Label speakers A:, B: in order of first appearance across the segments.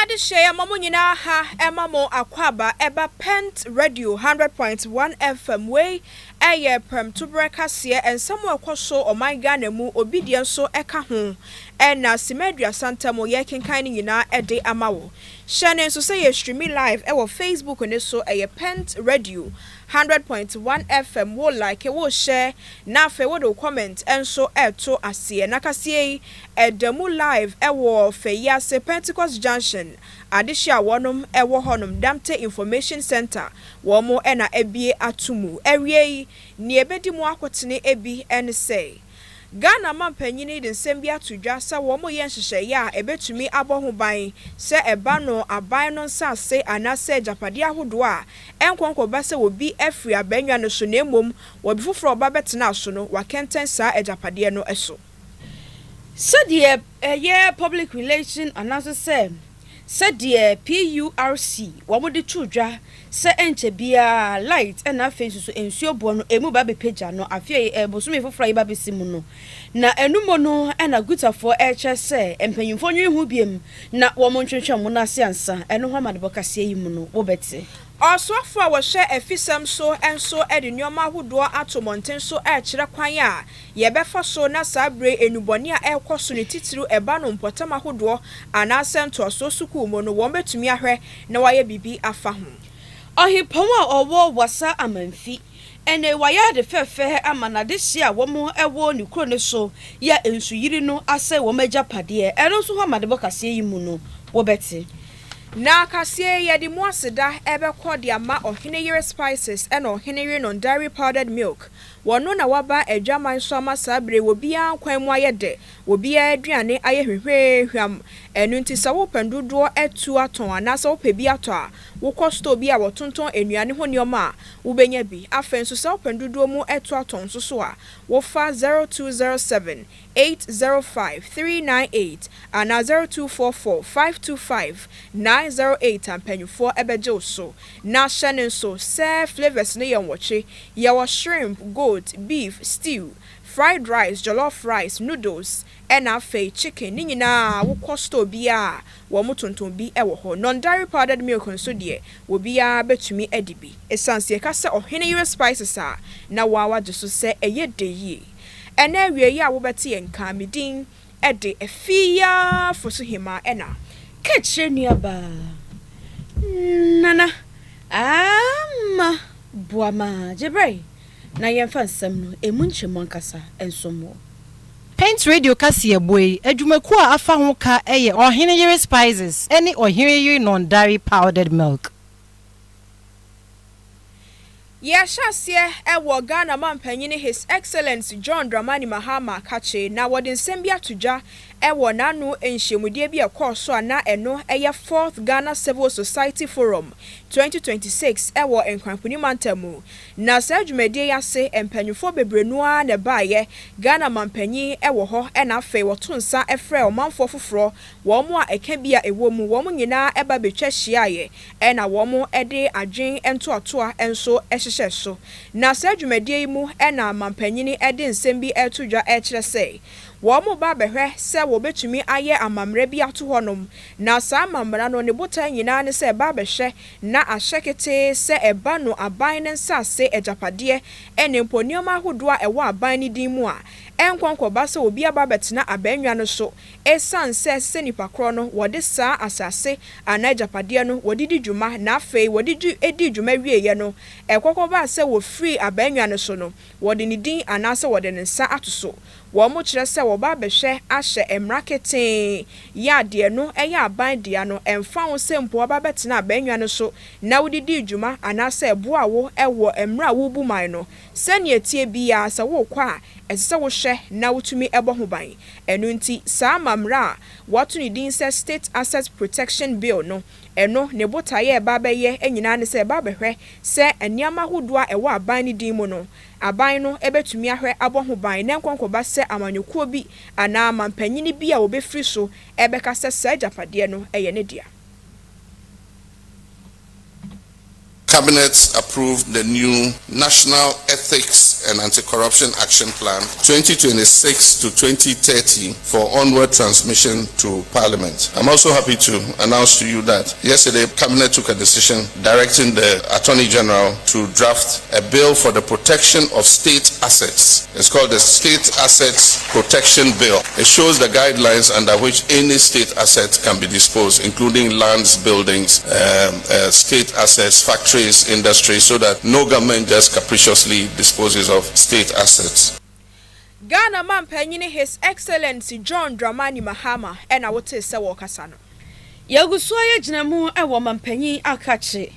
A: de share mamo nyina ha emamo akwaba eba pent radio 100.1 FM way eye prem to breakase en samu ekoso o my Ghana mu obidien so eka ho na simedua santa mo ye kenkan nyina ede amawo shane so say ye stream live e wo Facebook ne so eye pent radio 100.1 FM wo like wo share na fe wo do comment enso eto ase na kase edemu live e wo fe yase Pentecost Junction adehia wonom e wo honom Damte Information Center wo mo na ebie atumu ewie ni ebedi mu akotene ebi en say Ghana mampanyini de nsem bi atodwa sa wo mo ye nhyehyeye a ebetumi aboho ban se eba no aban no nsase anase japade ahodo a enkonkoba se obi afri abanwa no so na emom wo bi foforo oba betena so no wakenten sa ejapade no eso
B: so the ye public relation announce said the PURC wo mo de tudwa se enche bia light na face so ensuo bo no emu ba be page no afia bosome foforo yi ba be simu no na enumo no na gutafo eche se empanyimfo nwi hu biem na wo mo ntwetwe mo na se ansa eno ho amade bokase yi mu no wo beti
A: Oswafo a wɔhwɛ afisam so enso ede nneɔma ahodoɔ atomonten so kyerɛ kwan a yɛbɛfa so na sabre enubɔne a ɛkɔ so ne titiru ɛba no mpɔtam ahodoɔ anaasɛ ntoaso sukuu mu no wɔn betumi ahwɛ na wɔayɛ bibi afa ho
B: ɔhepɔn a ɔwɔ wasa amanfi ene waya de fefe amana de hia wo mo ewo ni kro ne so ya ensuyiri no ase wo magapade eno so ho amade bokase yi mu no wo beti
A: na kase ye di mu aseda ebe kodi ama oheneyere spices and oheneyere non dairy powdered milk wono na waba adwaman so ama sabre wo bia kwan mu ayede wo bia aduane aye hwehwehwam enu nti sawo pendodo etu aton anasa wo pe bi ato a wo kosto bi a wo tonton enuane ho nioma wo benya bi afen so sawo pendodo mu etu aton so so a wo fa 0207 805 398 and 0244 525 908 ampanyufo ebeje so na hye so se flavors ne yenwoche ye shrimp goat beef stew fried rice jollof rice noodles and afe chicken ni nyina wo kosto bia wo motonton bi ewo ho non dairy powdered milk nso de wo bia betumi edibi esanse ka se oheneyere spices a na wawa je so se eye de yi ena wie ya wo beti enka medin ede Afia Fosuhemaa ena
B: kechire nuaba nana ama Boamah jebre na yemfa nsem no emunchemon kasa ensomo
C: Paint radio kase boy adwumaku a afa ho ka eye oheneyere spices ene oheneyere non dairy powdered milk
A: Yashasye ewo Ghana mampanyini His Excellency John Dramani Mahama kache na wodin sembia tuja ewo nanu enhyemude bi ekoso na eno eye 4th Ghana Civil Society Forum 2026 ewo enkwanpuni mantamu na sadwumade yase empanyufo bebrenu a ne baaye Ghana mampanyi ewo ho na afa wotonsa efre omanfo foforo wo mo a eka bia ewo mu wo mo nyina eba betwa hyiaye na wo mo ede adwen entoatoa enso so na sadwumade mu na mampanyini ede nsem bi etudwa ekire se wo mo ba behwe se wo betumi aye amamre bi ato honom na sa amamra no ne botan nyina ne se ba behwe na ahyekete se eba no aban ne nsase ejapade ene mponioma hodo a ewo aban ne din mu a enkonkoba se obi aba betena abanwa no so esanse se nipa kro no wode sa asase anajapade no wodidi dwuma na afei wodidi edi dwuma wieye no ekokoba se wo free abanwa no so no wode ni din anase wode ne nsa atoso wo mo kire se wo ba behwe ahye emrakete ya de no eya aban de no emfa wo se mpo ba betena abanwa no so na wodidi dwuma anase ebo awo ewo emra wo bu man no se ne etie bia se wo kwa esese wo hwe na wotumi ebo ho ban enu nti sa mamra watu ni din se State Asset Protection Bill no eno ne botaye eba beye enyina ne se eba behwe se eniama hodo a ewo aban ni din mu no aban no ebetumi ahwe abo ho ban na nkonkoba se amanyekuo bi ana mampanyini bi a obefri so ebeka se sajapade no eye ne dia.
D: Cabinet approved the new National Ethics Ethics and Anti-Corruption Action Plan 2026 to 2030 for onward transmission to Parliament. I'm also happy to announce to you that yesterday Cabinet took a decision directing the Attorney General to draft a bill for the protection of state assets. It's called the State Assets Protection Bill. It shows the guidelines under which any state asset can be disposed, including lands, buildings, state assets, factories, industries, so that no government just capriciously disposes of state assets.
A: Ghana man penyini His Excellency John Dramani Mahama and I would say Wakasano.
B: Yagusoya Jinamu and woman penny akache.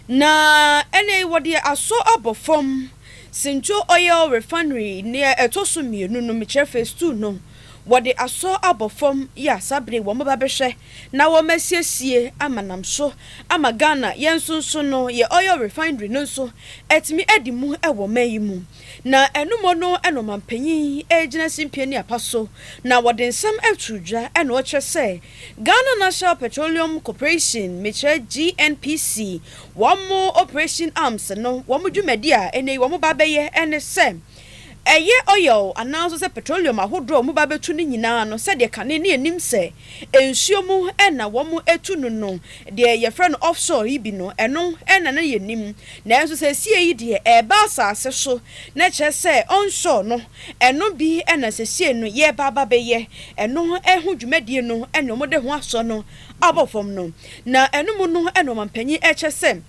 B: Na ene wadi aso abofom Sinjo Oil Refinery near Etosumi no miche phase 2 no. Wadi aso abofom ya sabre wamababeshe na wamesiesie amanam so ama Ghana yensunso no ye oil refinery no so etimi edimu ewo mayimu na enumo no enomampanyi ejina simpiani apaso na wadi nsam etudwa eno oche se Ghana National Petroleum Corporation meche GNPC wamo operation arms no wamo dwumadia ene wamo babeye ene se eye oil announce say petroleum ahodro mu ba betu ni nyina no se de kane ne anim se ensuo mu na wo mu etu no no de ye friend offshore yi bi no eno na na ye nim na enso se sie yi de e ba asase so na che se onshore no eno bi na se sie no ye ba ba be ye eno ehu dwumadie no eno mo de ho aso no abofom no na eno mu no eno mampanyi che se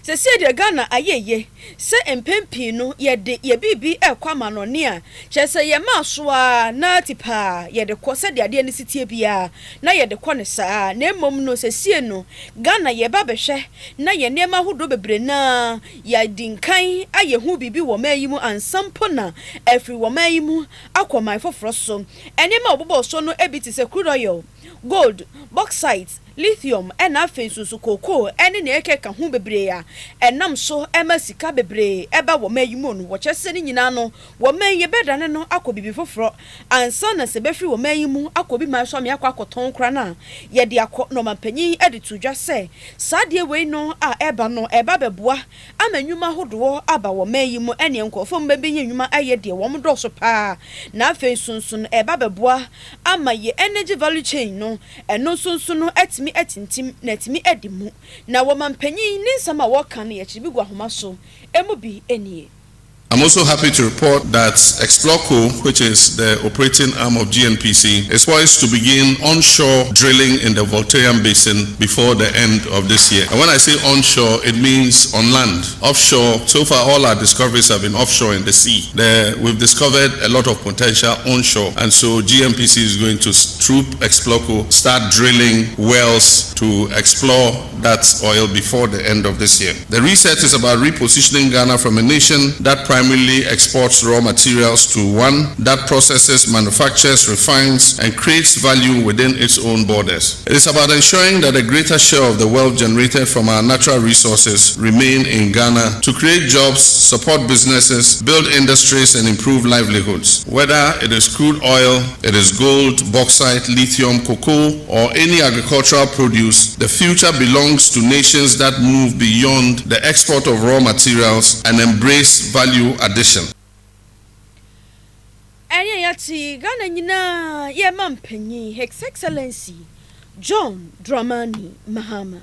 B: se de Ghana ayeye se empempi no ye bibi ekwama no ne a che se ye masoa na tipa ye de ko se de ade ni sitie bia na ye de ko ne saa na emom no se sie no Ghana ye ba behwe na ye nema hodo bebre na ya dinkan aye hu bibi wo mayimu ansampo na afri wo mayimu akwamai foforo so enema obobo so no ebiti se crude oil, gold, bauxite, lithium and afensusu koko ene ne ekeka hu bebre ya enam so ema sika bebre eba wo mayimu no wo kyese ni nyina no wo maye beda ne no akobibi foforo ansa na se befri wo mayimu akobi ma so me akoton kra na ye de akọ no mampanyi editu dwa se sade we no a eba no eba beboa amanyuma hodo aba wo mayimu ene nkofo mbabe nyuma aye de wo mdo so pa na afensusu no eba beboa ama ye energy value chain no eno sunsu no etimi etintim na etimi edimu na wo mampanyi ni nsama wo kan ye chibi gwa homa so emu bi enie.
D: I'm also happy to report that Exploco, which is the operating arm of GNPC, is poised to begin onshore drilling in the Voltairean Basin before the end of this year. And when I say onshore, it means on land. Offshore, so far all our discoveries have been offshore in the sea. We've discovered a lot of potential onshore, and so GNPC is going to, through Exploco, start drilling wells to explore that oil before the end of this year. The research is about repositioning Ghana from a nation that primarily exports raw materials to one that processes, manufactures, refines, and creates value within its own borders. It is about ensuring that a greater share of the wealth generated from our natural resources remain in Ghana to create jobs, support businesses, build industries, and improve livelihoods. Whether it is crude oil, it is gold, bauxite, lithium, cocoa, or any agricultural produce, the future belongs to nations that move beyond the export of raw materials and embrace value addition.
B: Anya yati Ghana nyina ye mampanyi His Excellency John Dramani Mahama.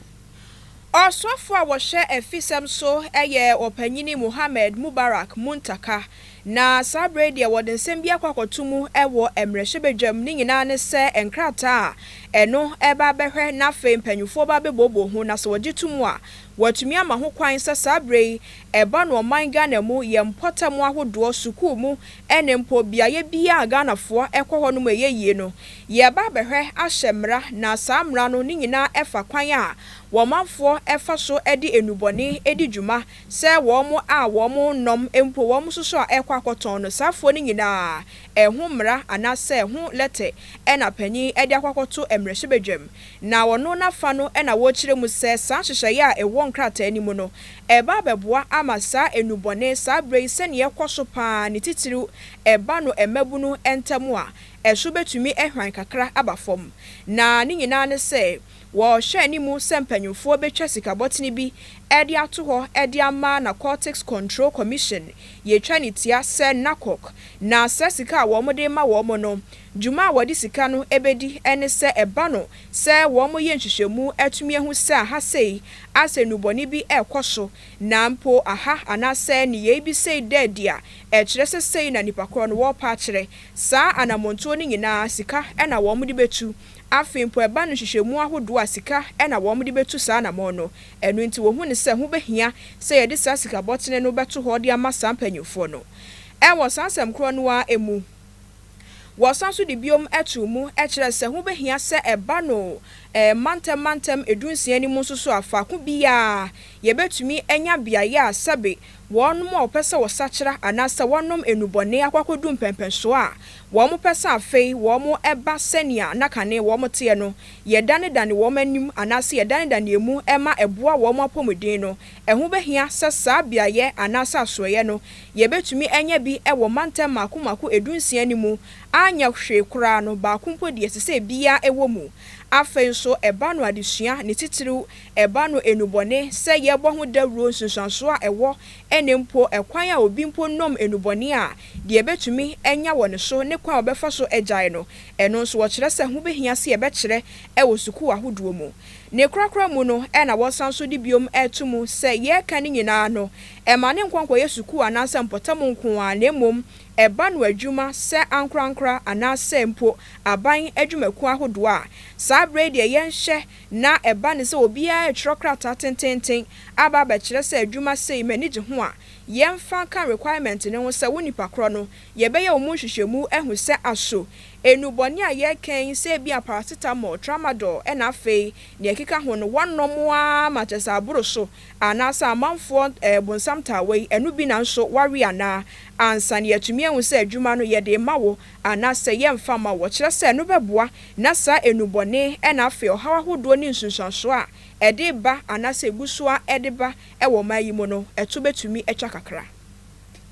A: Oswafo a wo hye efisem so eye opanyini Muhammad Mubarak Muntaka na sabre de wode nsem bia kwakotumu ewo emrehebedwam ni nyina ne se enkrata eno eba behwe na fe mpanyufo ba bebobo ho na so wagetumu a watumi ama ho kwan se sabre eba no man Ghana mu ye mpotamu ahodo suku mu ene mpo biaye bia Ghanafo ekoho no meyeye no ye ba behwe ahyemra na samra no ni nyina efa kwan a womanfo efa so edi enubone edi dwuma se womo a womo nom empo womo soso a ekwakoton no safo ni nyina ehumra anase ehu lete ena panyi edi akwakoto emrehebedwam na wono na fa no ena wo kire mu se sa hyehyeye a ewo nkrata animu no eba beboa amasa enubone sabre se ne yekoso pa ne titiru eba no emabunu entamu a esho betumi ehwan kakra abafom na ni nyina ne se wo hwe ni mu sempanyufo betwa sikabotini bi edi ato ho edi ama Narcotics Control Commission ye twa ne tia se nakok na sesika wo mo de ma wo mo no juma wodi sika no ebedi ene se eba no se wo mo ye nhwehwemu atumi ehu se aha sei ase nuboni bi ekoso na mpo aha anase ne ye bi sei dedia kire se sei na nipakro no wo pa kire saa anamonto ni nyina sika ena wo mo de betu afimpo eba no hwehwemu ahodo asika ena wo mo de betu saa na mo no enu nti wo hu ne se hu behia se ye de saa sika botene no beto ho de ama sampanyufo no wo sansem kro no a emu wasanso de biom etu mu kire se hu behia se eba no mantem edunsia ni mu so afa ko bia ye betumi enya biaye a sabe wonum opese wo sachira anasa wonum enubone akwakodu mpempenso a wo mo pese afei wo mo eba senia nakane wo mo te no ye dane wo manim anasa ye dane emu ema eboa wo mo apomuden no ehu behia se sa biaye anasa asoye no ye betumi enya bi ewo mantem makomako edunsia ni mu anya hwe kura no ba kumpo de sese bia ewo mu afei so eba no adesua ne titiru eba no enubone se ye bo ho dawuro nsunsanso a ewo enempo ekwan a obi mpo nom enubone a de betumi enya wone so ne kwa obefa so egyae no eno nso wo kire se hu behia se ye be kire ewo suku ahoduo mu ne krakra mu no na wosanso di biom etumu se ye kan nyina no ema ne nkwankwa yesuku anansa mpotam nko a na mom eba no adwuma se ankrankra anase mpo aban adwumaku ahodo a saa brede ye nhye na eba ne se obi a etwrokrata tententen aba ba kire se adwuma sei manige ho a yemfa kan requirement ne ho se wonipa kro no ye be ye omu hwehwemu ehu se aso enuboni a ye kan se bia paracetamol tramadol na afei ne ekika ho no wonom a matesa aburo so anasa amanfo bonsam tawei enu bi na nso wari ana ansa ne yatumi ehu se adwuma no ye de mawo anasa ye mfa ma wo kire se no beboa na sa enuboni na afei ohawa hodo ni nsunsanso a ede ba anasa egusua ede ba ewo mayimo no eto betumi etwa kakra.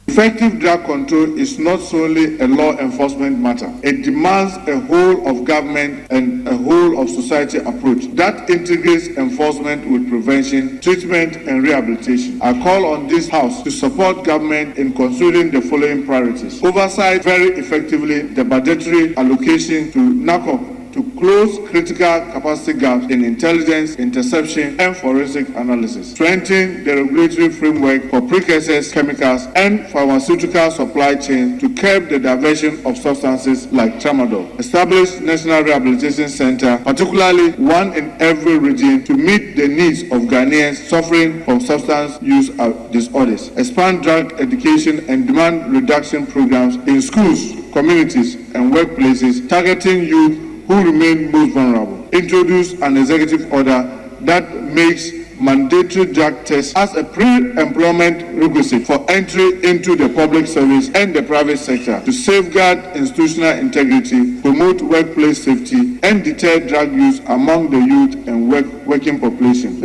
E: Effective drug control is not solely a law enforcement matter. It demands a whole of government and a whole of society approach that integrates enforcement with prevention, treatment, and rehabilitation. I call on this House to support government in considering the following priorities. Oversight very effectively the budgetary allocation to NACOP to close critical capacity gaps in intelligence, interception, and forensic analysis. Strengthen the regulatory framework for precursors, chemicals, and pharmaceutical supply chain to curb the diversion of substances like tramadol. Establish National Rehabilitation Center, particularly one in every region, to meet the needs of Ghanaians suffering from substance use disorders. Expand drug education and demand reduction programs in schools, communities, and workplaces, targeting youth who remain most vulnerable. Introduce an executive order that makes mandatory drug tests as a pre-employment requisite for entry into the public service and the private sector to safeguard institutional integrity, promote workplace safety, and deter drug use among the youth and working population.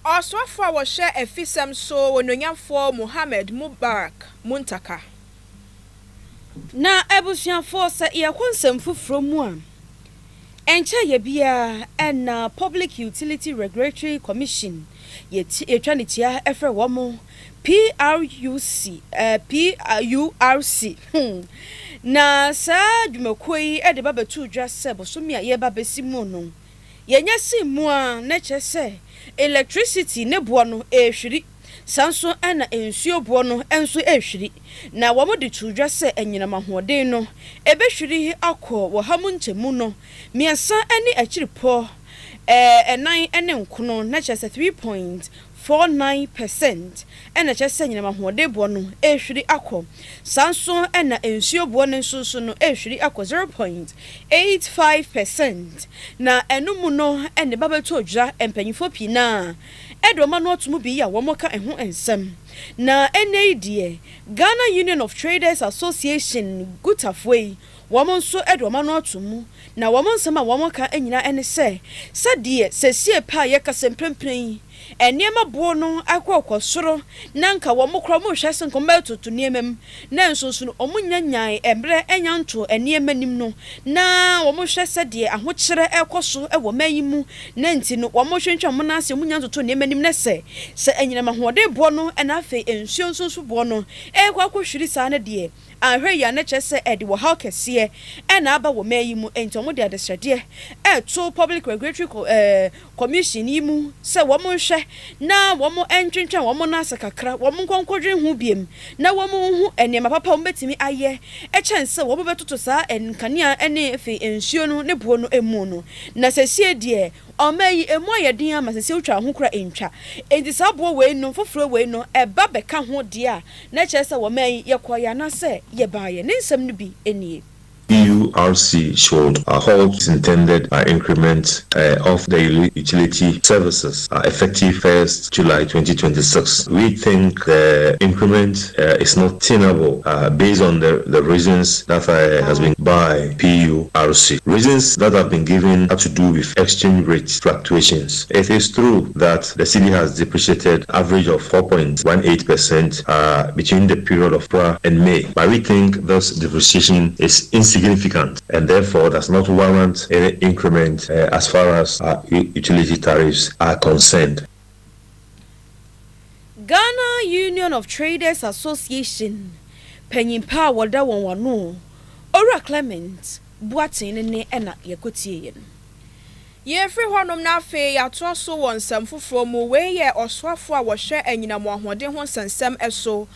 A: Oswafo a wɔhye efisem so wononyamfo Mohammed Mubarak Muntaka
B: na ebusuafo se ye konsem fufuro mu a enche ye bia na Public Utility Regulatory Commission ye etwa ne tia efre wo mo PRUC na sa dwumakoi de babetu dwa se bosomi a ye babesi mu no ye nya si mu a na chese electricity ne bo no ehwiri sanso na ensuo bo no enso ehwiri na wo mo de tudwa se enyinama hoden no ebehwiri akọ wo hamu nchemu no miensa ani akiripo enan ene nkono na chese 3.49% ena chese enyinama hoden bo no ehwiri akọ sanso na ensuo bo no nso no ehwiri akọ 0.85% na enumu no ene babeto odwa empanyifo pina edoma no otumu bi ya wo mo ka eho ensem na enedie Ghana Union of Traders Association gutafwe wo mo nso edoma no otumu na wo mo nsem a wo mo ka enyina ene se sadie sesie pa ye kasempempren eniema bo no akọ soro na nka wo mokro mo hwese nkomba tutu niemam na nso no omunyanyan embre enyanto eniema nim no na wo mo hwese de ahokyere ekoso ewo mayimu na nti no wo mo hwentwa mo na ase omunyanto to niema nim na se enyina mahode bo no na afi ensuo nso bo no ekwa hwiri saa na de ahwe ya na chese edi wo ha kese na aba wo mayimu enti omo de adesrede to public regulatory commission yimu se wo mo hwe na wo mo entwentwa wo mo na sakakra wo mo nkonkodwe hu biem na wo mo hu enema papa wo betimi aye chense wo betoto saa enkania ene efe ensuo no ne bo no emu no na sesie de omayi emu ayedin ama sesie utwa ho kura entwa enti saa bo we no foforo we no eba beka ho de a na chese wo mayi yekoya na se ye baaye ne nsem no bi enie
F: PURC should halt its intended increment of the utility services effective 1st July 2026. We think the increment is not tenable based on the reasons that has been by PURC. Reasons that have been given have to do with exchange rate fluctuations. It is true that the cedi has depreciated average of 4.18% between the period of April and May, but we think this depreciation is insignificant and therefore does not warrant any increment as far as utility tariffs are concerned.
B: Ghana Union of Traders Association Penyimpa wada wonwano Ora Clement Boatin ne ena yekotie
A: Yefri honom na afi yato so wonsam foforo mu we ye oswafo a wo hwe anyinamo ahode ho sansam eso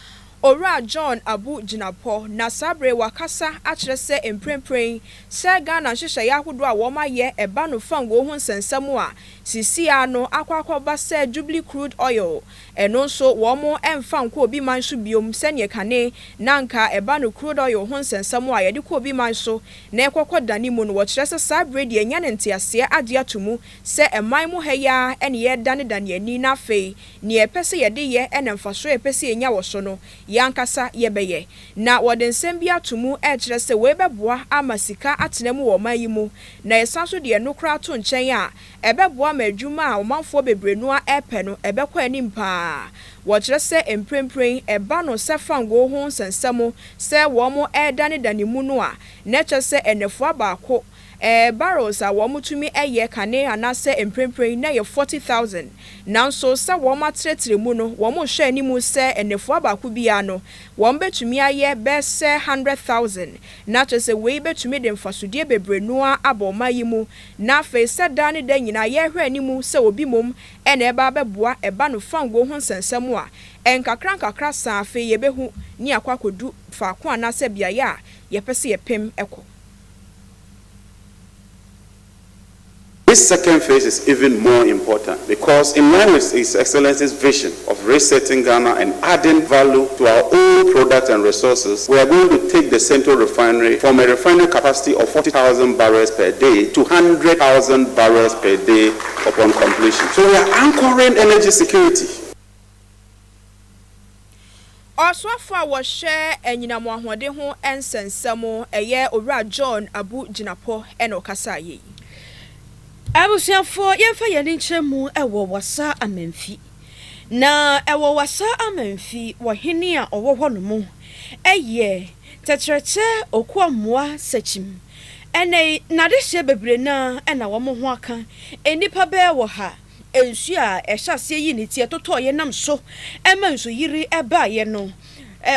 A: Ora John Abu Jinapo na sabre wakasa akire se emprempren se Ghana hwehwe yahodo a wo ma ye eba no fango ho sansam a sisi ano akwakoba se Jubilee crude oil eno so wo mo emfa nko obi man so biom se ne kane nanka eba no crude oil ho sansam a ye de ko obi man so na ekokodani mu no wo kire se sabre de nya ne ntiase ade atomu se eman mu heya ene ye dane ani na fei ne epese ye de ye ene mfaso epese enya wo so no yankasa yebeye na wode nsem bia atomu kire se we beboa amasika atenemu wo mayimu na yesanso de enokra to nchen a ebeboa madwuma a omanfo bebrenu a epe no ebekwa animpa wo kire se emprempren eba no se fango ho sansamo se wo mo dane mu no a na kire se enefo abaako barrels a wo mutumi eye kane anase emprempren na ye 40,000 nanso se wo matretre mu no wo mo hwe animu se enefo abaako bia no wo betumi aye be se 100,000 na to se we betumi de mfasodie bebrenu a aboma yimu na fe se dane da nyina ye hwe animu se obi mom ene eba beboa eba no fango ho sansam a enkakra sa fe ye behu ni akwakodu fa ko anase bia ya ye pese ye pem eko.
G: This second phase is even more important because in line with His Excellency's vision of resetting Ghana and adding value to our own products and resources, we are going to take the central refinery from a refinery capacity of 40,000 barrels per day to 100,000 barrels per day upon completion. So we are anchoring energy security.
A: Oswafo a wo hwe anyinamo ahode ho ensensamo eye Owura John Abu Jinapo eno kasa yi.
B: Abusiafo yemfa yene nkyeremu ewo wasa amamfi na ewo wasa amamfi wo hene a owo hɔ no mu eye tetrete okuamoa sachim ene nadehye bebre na ena wo mo ho aka enipa be wo ha ensu a ehyaase yi ne tie toto ye nam so ema nso yiri eba ye no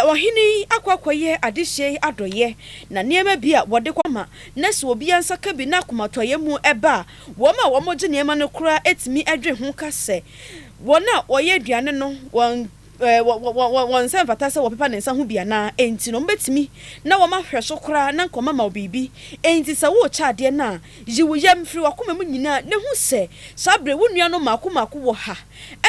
B: ohini akwakoye adehye adoye na niema bia wode kwama na se obi ansaka bi na komatoye mu eba wo ma wo moje niema no kura etimi adwe ho kase wona oye aduane no won se mfata se wo pepa ne nsa ho bia na enti no mbetimi na wo ma hweso kura na nkoma ma obibi enti se wo cha ade na yiwu yam firi wakoma mu nyina ne hu se sabre wonua no makomako wo ha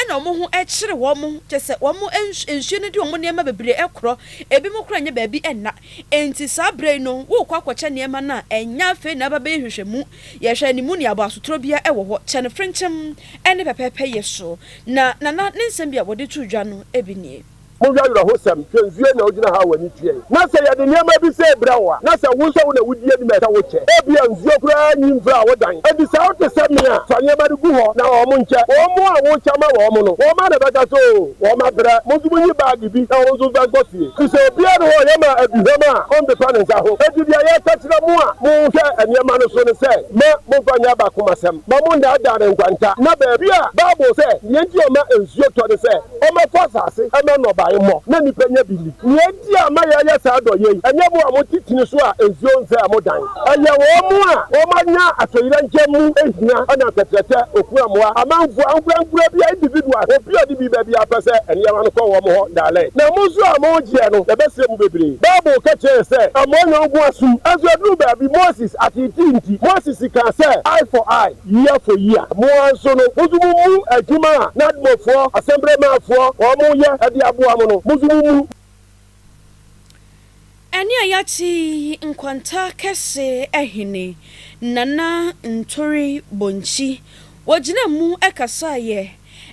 B: ena omo ho ekire wo mo tese wo mo ensuo ne de omo niema bebre ekro ebi mo kura nya baabi enna enti sabre no wo kwakwacha niema na enya fe na baba ehwehwemu ye hwa ni mu ni abo asotro bia ewo ho chene frenchem ene pepepe yeso na ne nsem bia wode tudwa no ebinie
H: mo ya yoro hosam twenzie na ogina ha wani tie na se ya de niam bi se brawa na se wo so wo na wudie di meta wo che e bia nzio kura nyimfra wo dan e bi sa wo te se me a fa niam ba gu ho na wo mo nche wo mo a wo chama wo mo no wo ma na beta so wo ma bra mo du nyi bag bi na wo so ba gosie ku se bia no ho ya ma aduhama on the panels aho e di bia ya tachira mo a mo hwe niam no so ne se ma mo fa nya ba kuma sem ba mo nda da nkwanta na ba bia bible se yenti o ma nzio to ne se o ma fa sase e ma no ba mo na ni penya bili yenti a ma ya sa do ye enye bo a mo titini so a nzio nze a mo dan eye wo mo a o ma nya asoyira nkemu ehia ana tetrete okura mo a amanfu ankuankura bia individual obi odi bi ba bia pese enye ma no ko wo mo ho dale na mo so a mo je no e be se mu bebre bible ka che se amonyo ngu asu azu adru ba bi Moses atitinti Moses can say eye for eye year for year mo anso no muzumu adwuma na admofo assemblyman fo o mo ye ade aboa mo no muzumu
B: Eni ayati nkwanta kese ehine nana ntori bonchi wojina mu ekasa ye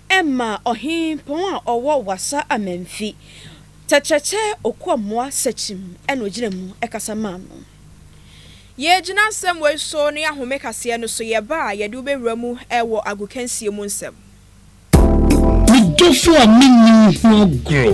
B: emma ohin pon a owo wasa amemfi tachache okwamoa sechim eno wojina mu ekasa mamo
A: ye jina nsem we so ne ahome kase no so ye ba ye de ubewura mu ewo agukansie mu nsem
I: Dofo a minni ho gro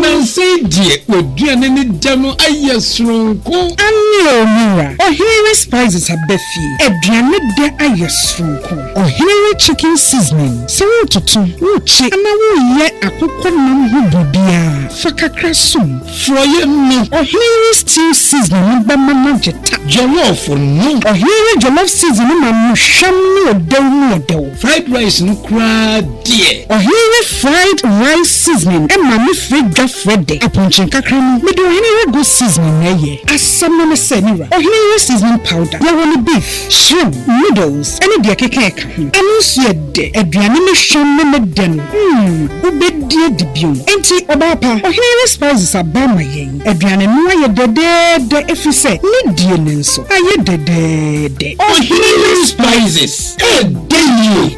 I: na say die oduane ne da no ayesronko
J: anyo mira ohere spices abefi aduane de ayesronko ohere chicken seasoning so tutu uchi ana wo ye akokọ nam ho bibia fakakra sum
I: froye no
J: ohere stew seasoning ba mama jeta
I: jollof no
J: ohere jollof seasoning ma musham no odew
I: fried rice no kra die
J: ohere fried rice seasoning and mama fried Friday aponchin kakram me do any go seasoning na ye asam na se ni ra ohere seasoning powder ya woni beef shrimp noodles any de keke anu so ye de aduane me hwam me den ubedie de bio enti obapa ohere spices abama yen aduane no aye de efise ni die nenso aye de
I: ohere spices dey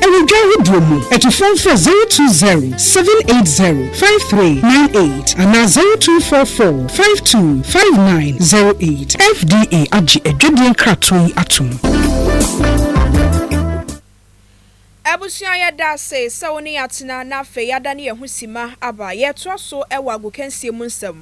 J: e we go do at phone for 020 780-5398 and 0244-525908 FDA Aji Edwedian Kratoi Atum.
A: Abusia ya da se woni atina na fe ya da ne yehusima aba ye to so ewa agukansie mu nsem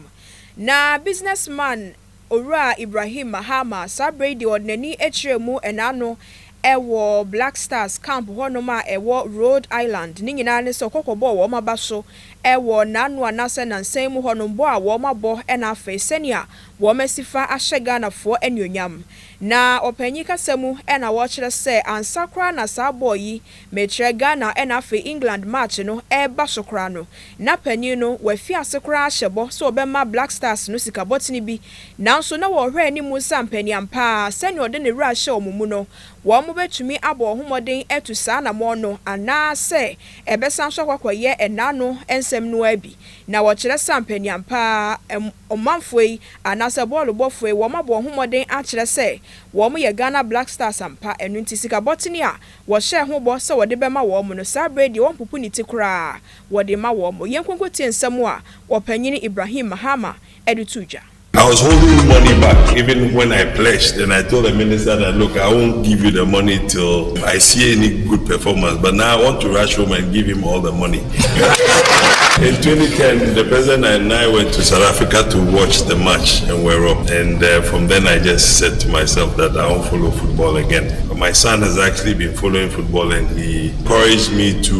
A: na businessman Owura Ibrahim Mahama sabre di odnani echiremu enano ewo Black Stars camp honoma ewo Rhode Island ni nyina ne so kokobo wo maba so ewo nanu anase nansan mu honombo a wo mabo na afa senia wo masifa ahye na fo anuonyam na opanyi kasemu na wo kire se ansakra na sabo yi mechire Ghana na afa England match no ba sokra no na panyi no wafi asekra ahyebo so obema Black Stars no sika botini bi nanso na wo hwe ni mu sampani ampa senia ode ne ra hye omumu no wo mo betumi abo homoden etu saa na mo no ana se ebesan so kwakoye enano ensem no abi na wo kire sampani ampa omanfoi ana se ball bofoi wo mabo homoden a kire se wo mo ye Ghana Black Stars ampa enu ntisika botini a wo hye ho bo se wo de bema wo mo no sabredi wo pupu ni tikura wo de ma wo mo yenkonkotie nsem a wo panyini Ibrahim Mahama edutuja.
K: I was holding money back even when I pledged, and I told the minister that, look, I won't give you the money till I see any good performance, but now I want to rush home and give him all the money. In 2010, the president and I went to South Africa to watch the match, and we're up. And from then I just said to myself that I won't follow football again. But my son has actually been following football, and he encouraged me to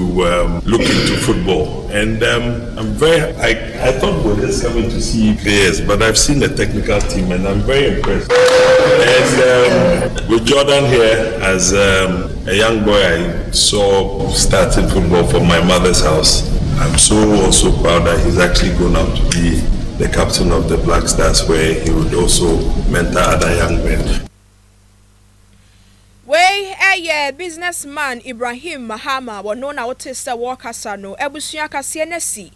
K: look into football. And I'm very, I thought we were just coming to see players, but I've seen the technical team and I'm very impressed. And with Jordan here, as a young boy, I saw starting football from my mother's house. I'm so also proud that he's actually grown up to be the captain of the Black Stars, where he would also mentor other young men.
A: Businessman Ibrahim Mahama wono na wotesa wakasa no ebusua kase nasi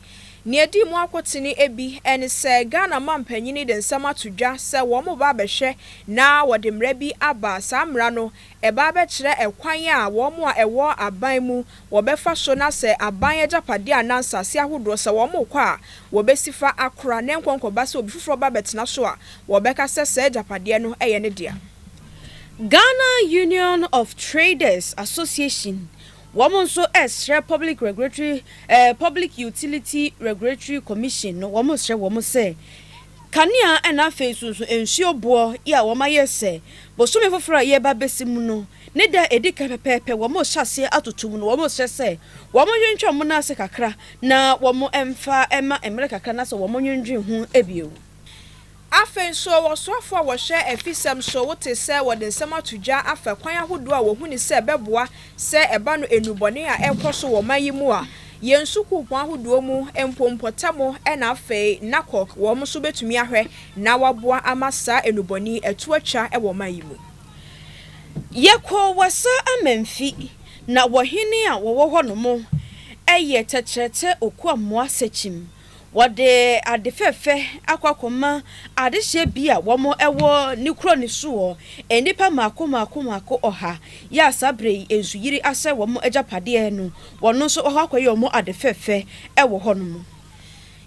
A: Niedi mu akwotini ebi ene se Ghana mampanyini de nsama tudwa se wo mo ba behwe na wo de mra bi aba samra no e ba be kire ekwan a wo mo a ewo aban mu wo be fa so na se aban agapade anansa se ahodo se wo mo kwa wo be sifa akora ne nkonkoba se obi fufuro ba betena so a wo be ka se agapade no eye ne dia.
B: Ghana Union of Traders Association woman so extra public utility regulatory commission no woman share woman say kania ena face so ensuo bo ya woman yese bo so me foforo ye ba besimu no ne da edika pepepe woman hyase atotum no woman share say woman yentwa mo na se kakra na woman emfa ema emre kakra na so woman yendwe hu ebio.
A: Afen so wasofo wo hye afisem so wote se wode nsema tudwa afa kwan ahodo a wo huni se beboa se eba no enubone a ekoso wo mayimu a yensuku kwan ahodo mu empompotamo ena afa nakok wo mo so betumi ahwe na waboa amasa enuboni etuacha e wo mayimu.
B: Yekwo wasa amemfi na wo hini a wo ho no mo eye tetrete okuamoa sechim wode adefefe akwakoma adehye bia womo ewo nikro ni so enipa mako oha ya sabre enzuyiri ase womo agapade no wono so oha kwayomo adefefe ewo hono.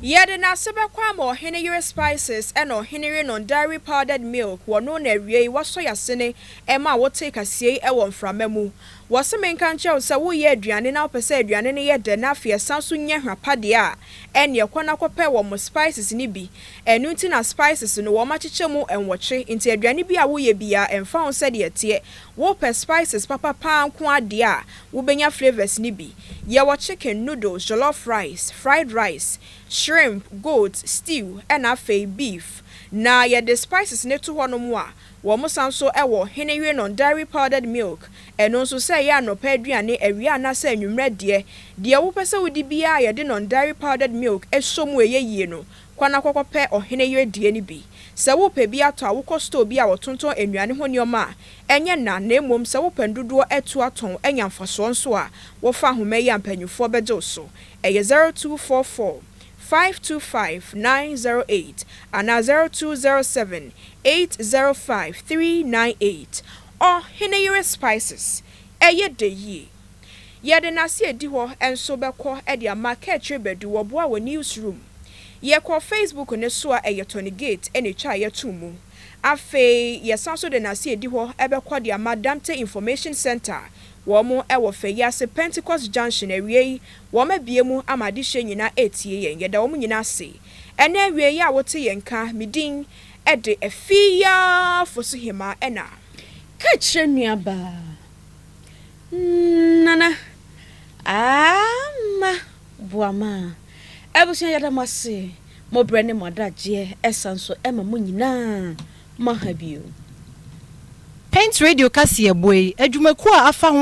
A: Yede na sebe kwa mo Henry spices eno Henry non dairy powdered milk wono na wie waso yasene ema wote kasie ewo mframemu waseme nkanche wo se wo ye aduane na opese aduane ne ye de na afia sanso nya hwapade a ene yakwana kope wo mo spices ni bi enu nti na spices no wo machiche mu enwoche nti aduane bi a wo ye bia emfa ho se de etie wo pe spices papa nko ade a wo benya flavors ni bi ye wo chicken noodles jollof rice fried rice shrimp goat stew and afe beef na ye the spices ne to hono mu a wo mo sanso ewo Henry non dairy powdered milk eno nso se ya no pa aduane awia na se anwumre de wo pese wo di bia ye de non dairy powdered milk esomu eyeyie no kwana kokope Henry die ni bi se wo pe bia to awoko store bia wo tonton anuane ho nioma enye na emom se wo pendodo etu aton enyamfaso nso a wo fa homa yi ampanyufo bedo so eye 0244 525-908 and 0207-805-398 or Henry Spices. Eye de ye. Yede na se edi ho enso beko e dia market trebedu wo boa wo newsroom. Ye ko Facebook ne so a eye Tony Gate ene twa ye tumu. Afe ye sanso de na se edi ho ebeko dia Madamte Information Center. Womo ewo Feyase Pentecost Junction ewie woma biemu amade hye nyina etie yen yeda womo nyina se ene ewie ya wote yenka midin ede Afia Fosuhemaa ena
B: ka kire nuaba nana ama Boamah ebusia yada mase mo brene modaje esanso ema mo nyina mahabio
C: Paint Radio Kasie Boy adwumaku a afa